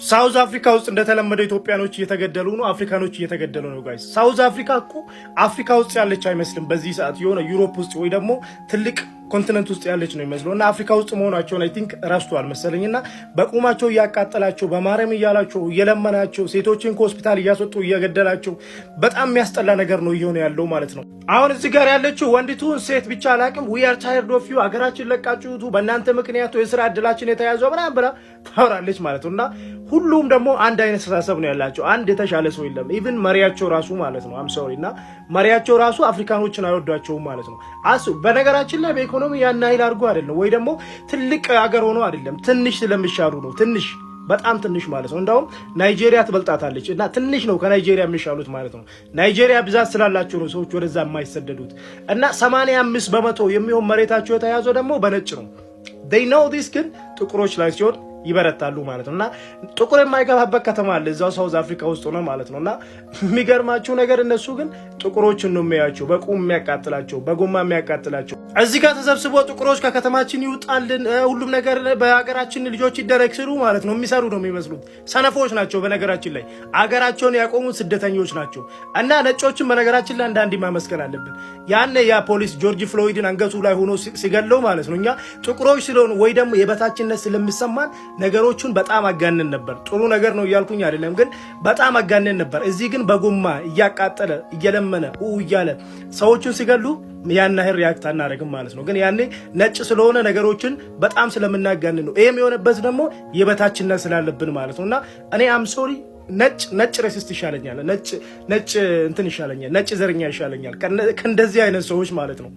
ሳውዝ አፍሪካ ውስጥ እንደተለመደው ኢትዮጵያኖች እየተገደሉ ነው፣ አፍሪካኖች እየተገደሉ ነው ጋይስ። ሳውዝ አፍሪካ እኮ አፍሪካ ውስጥ ያለች አይመስልም በዚህ ሰዓት፣ የሆነ ዩሮፕ ውስጥ ወይ ደግሞ ትልቅ ኮንቲነንት ውስጥ ያለች ነው የሚመስለው እና አፍሪካ ውስጥ መሆናቸውን አይ ቲንክ ረስቷል መሰለኝና በቁማቸው እያቃጠላቸው በማረም እያላቸው እየለመናቸው ሴቶችን ከሆስፒታል እያስወጡ እየገደላቸው በጣም የሚያስጠላ ነገር ነው እየሆነ ያለው ማለት ነው። አሁን እዚህ ጋር ያለችው ወንዲቱን ሴት ብቻ አላቅም we are tired of you ሀገራችን ለቃችሁቱ በእናንተ ምክንያቱ የስራ እድላችን የተያዘው ምናምን ብላ ታወራለች ማለት ነውና ሁሉም ደግሞ አንድ አይነት አስተሳሰብ ነው ያላቸው። አንድ የተሻለ ሰው የለም። ኢቭን መሪያቸው ራሱ ማለት ነው ሶሪ እና መሪያቸው ራሱ አፍሪካኖችን አይወዷቸውም ማለት ነው። በነገራችን ላይ በኢኮኖሚ ያን ኃይል አድርጎ አይደለም ወይ ደግሞ ትልቅ ሀገር ሆኖ አይደለም፣ ትንሽ ስለሚሻሉ ነው። ትንሽ በጣም ትንሽ ማለት ነው። እንደውም ናይጄሪያ ትበልጣታለች እና ትንሽ ነው ከናይጄሪያ የሚሻሉት ማለት ነው። ናይጄሪያ ብዛት ስላላቸው ነው ሰዎች ወደዛ የማይሰደዱት እና 85% የሚሆን መሬታቸው የተያዘው ደግሞ በነጭ ነው። they know this ግን ጥቁሮች ላይ ሲሆን ይበረታሉ ማለት ነውና ጥቁር የማይገባበት ከተማ አለ እዛው ሳውዝ አፍሪካ ውስጥ ነው ማለት ነውና የሚገርማችሁ ነገር እነሱ ግን ጥቁሮችን ነው የሚያዩቸው፣ በቁም የሚያቃጥላቸው፣ በጎማ የሚያቃጥላቸው። እዚህ ጋር ተሰብስቦ ጥቁሮች ከከተማችን ይውጣልን ሁሉም ነገር በሀገራችን ልጆች ይደረግ ሲሉ ማለት ነው የሚሰሩ ነው የሚመስሉት። ሰነፎች ናቸው በነገራችን ላይ አገራቸውን ያቆሙት ስደተኞች ናቸው። እና ነጮችን በነገራችን ላይ አንዳንዴ ማመስገን አለብን። ያኔ ያ ፖሊስ ጆርጅ ፍሎይድን አንገቱ ላይ ሆኖ ሲገለው ማለት ነው እኛ ጥቁሮች ስለሆኑ ወይ ደግሞ የበታችነት ስለሚሰማን ነገሮቹን በጣም አጋነን ነበር። ጥሩ ነገር ነው እያልኩኝ አይደለም፣ ግን በጣም አጋነን ነበር። እዚህ ግን በጎማ እያቃጠለ እየለመነ እያለ ሰዎችን ሲገሉ ያን ያህል ሪያክት አናደርግም ማለት ነው። ግን ያኔ ነጭ ስለሆነ ነገሮችን በጣም ስለምናጋነን ነው። ይሄም የሆነበት ደግሞ የበታችነት ስላለብን ማለት ነውና እኔ አም ሶሪ ነጭ ሬሲስት ይሻለኛል፣ ነጭ እንትን ይሻለኛል፣ ነጭ ዘረኛ ይሻለኛል ከእንደዚህ አይነት ሰዎች ማለት ነው።